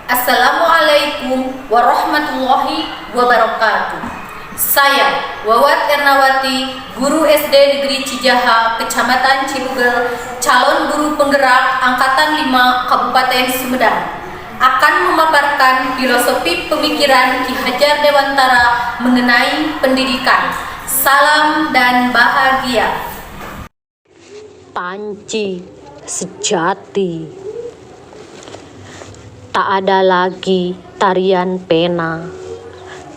Assalamualaikum warahmatullahi wabarakatuh. Saya Wawat Ernawati, guru SD Negeri Cijaha, Kecamatan Cibugel, calon guru penggerak Angkatan 5 Kabupaten Sumedang, akan memaparkan filosofi pemikiran Ki Hajar Dewantara mengenai pendidikan. Salam dan bahagia. Panci sejati. Tak ada lagi tarian pena,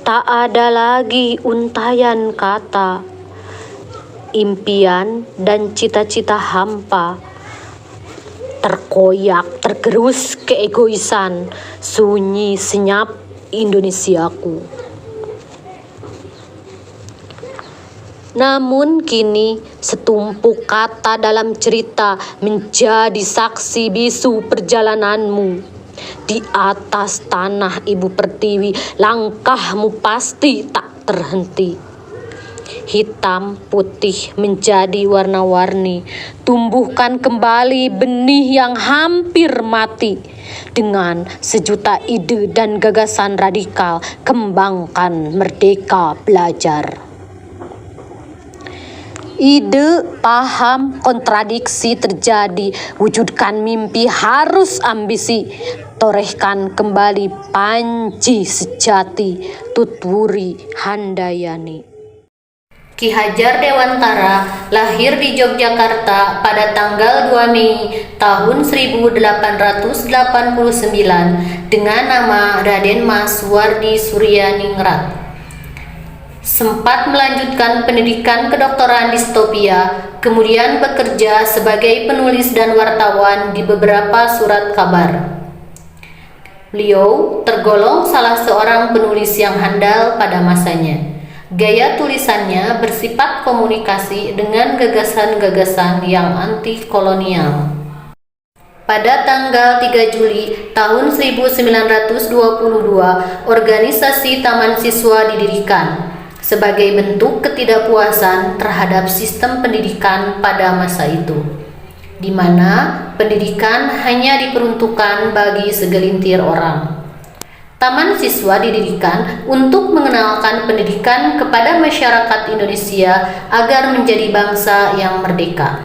tak ada lagi untayan kata, impian dan cita-cita hampa, terkoyak, tergerus keegoisan, sunyi senyap Indonesiaku. Namun kini setumpuk kata dalam cerita menjadi saksi bisu perjalananmu. Di atas tanah ibu pertiwi, langkahmu pasti tak terhenti. Hitam putih menjadi warna-warni, tumbuhkan kembali benih yang hampir mati. Dengan sejuta ide dan gagasan radikal, kembangkan merdeka belajar. Ide, paham, kontradiksi terjadi, wujudkan mimpi harus ambisi, torehkan kembali panci sejati, Tutwuri Handayani. Ki Hajar Dewantara lahir di Yogyakarta pada tanggal 2 Mei tahun 1889 dengan nama Raden Mas Wardi Suryaningrat. Sempat melanjutkan pendidikan kedokteran di Stopia, kemudian bekerja sebagai penulis dan wartawan di beberapa surat kabar. Beliau tergolong salah seorang penulis yang handal pada masanya. Gaya tulisannya bersifat komunikasi dengan gagasan-gagasan yang anti-kolonial. Pada tanggal 3 Juli tahun 1922, organisasi Taman Siswa didirikan sebagai bentuk ketidakpuasan terhadap sistem pendidikan pada masa itu, di mana pendidikan hanya diperuntukkan bagi segelintir orang. Taman Siswa didirikan untuk mengenalkan pendidikan kepada masyarakat Indonesia agar menjadi bangsa yang merdeka.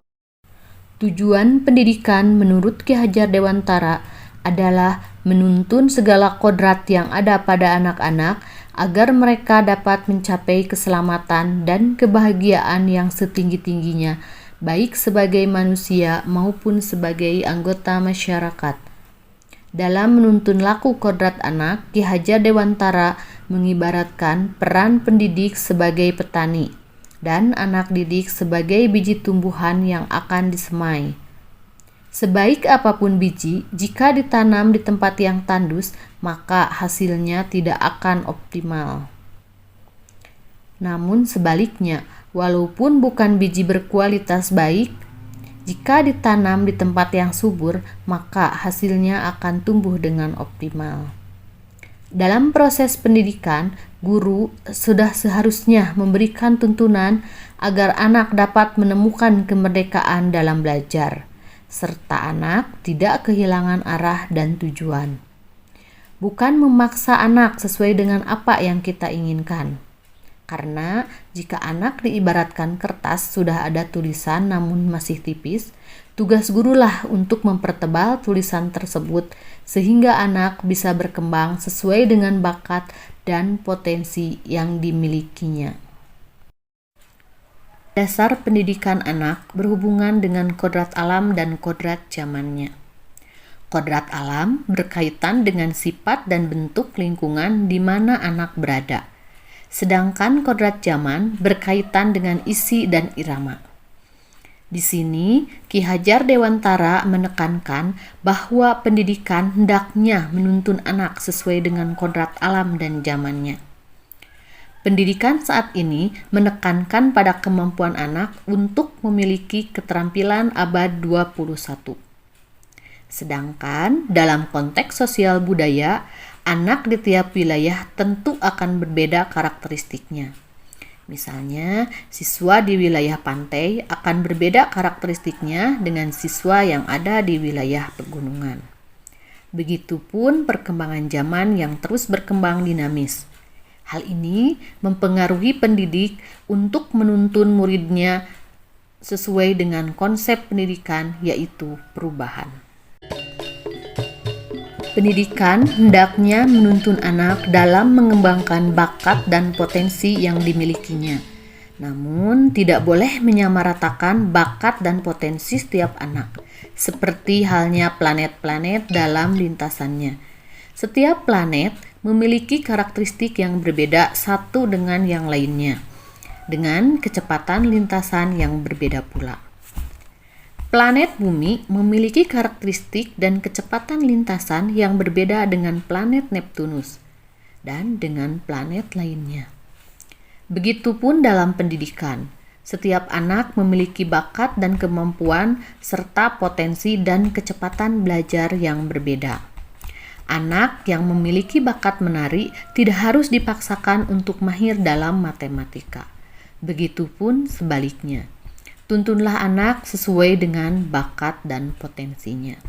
Tujuan pendidikan menurut Ki Hajar Dewantara adalah menuntun segala kodrat yang ada pada anak-anak agar mereka dapat mencapai keselamatan dan kebahagiaan yang setinggi-tingginya, baik sebagai manusia maupun sebagai anggota masyarakat. Dalam menuntun laku kodrat anak, Ki Hajar Dewantara mengibaratkan peran pendidik sebagai petani dan anak didik sebagai biji tumbuhan yang akan disemai. Sebaik apapun biji, jika ditanam di tempat yang tandus, maka hasilnya tidak akan optimal. Namun sebaliknya, walaupun bukan biji berkualitas baik, jika ditanam di tempat yang subur, maka hasilnya akan tumbuh dengan optimal. Dalam proses pendidikan, guru sudah seharusnya memberikan tuntunan agar anak dapat menemukan kemerdekaan dalam belajar, serta anak tidak kehilangan arah dan tujuan. Bukan memaksa anak sesuai dengan apa yang kita inginkan. Karena jika anak diibaratkan kertas sudah ada tulisan namun masih tipis, tugas gurulah untuk mempertebal tulisan tersebut sehingga anak bisa berkembang sesuai dengan bakat dan potensi yang dimilikinya. Dasar pendidikan anak berhubungan dengan kodrat alam dan kodrat zamannya. Kodrat alam berkaitan dengan sifat dan bentuk lingkungan di mana anak berada. Sedangkan kodrat zaman berkaitan dengan isi dan irama. Di sini, Ki Hajar Dewantara menekankan bahwa pendidikan hendaknya menuntun anak sesuai dengan kodrat alam dan zamannya. Pendidikan saat ini menekankan pada kemampuan anak untuk memiliki keterampilan abad 21. Sedangkan dalam konteks sosial budaya, anak di tiap wilayah tentu akan berbeda karakteristiknya. Misalnya, siswa di wilayah pantai akan berbeda karakteristiknya dengan siswa yang ada di wilayah pegunungan. Begitupun perkembangan zaman yang terus berkembang dinamis. Hal ini mempengaruhi pendidik untuk menuntun muridnya sesuai dengan konsep pendidikan, yaitu perubahan. Pendidikan hendaknya menuntun anak dalam mengembangkan bakat dan potensi yang dimilikinya. Namun, tidak boleh menyamaratakan bakat dan potensi setiap anak, seperti halnya planet-planet dalam lintasannya. Setiap planet memiliki karakteristik yang berbeda satu dengan yang lainnya, dengan kecepatan lintasan yang berbeda pula. Planet Bumi memiliki karakteristik dan kecepatan lintasan yang berbeda dengan planet Neptunus dan dengan planet lainnya. Begitupun dalam pendidikan, setiap anak memiliki bakat dan kemampuan serta potensi dan kecepatan belajar yang berbeda. Anak yang memiliki bakat menari tidak harus dipaksakan untuk mahir dalam matematika. Begitupun sebaliknya. Tuntunlah anak sesuai dengan bakat dan potensinya.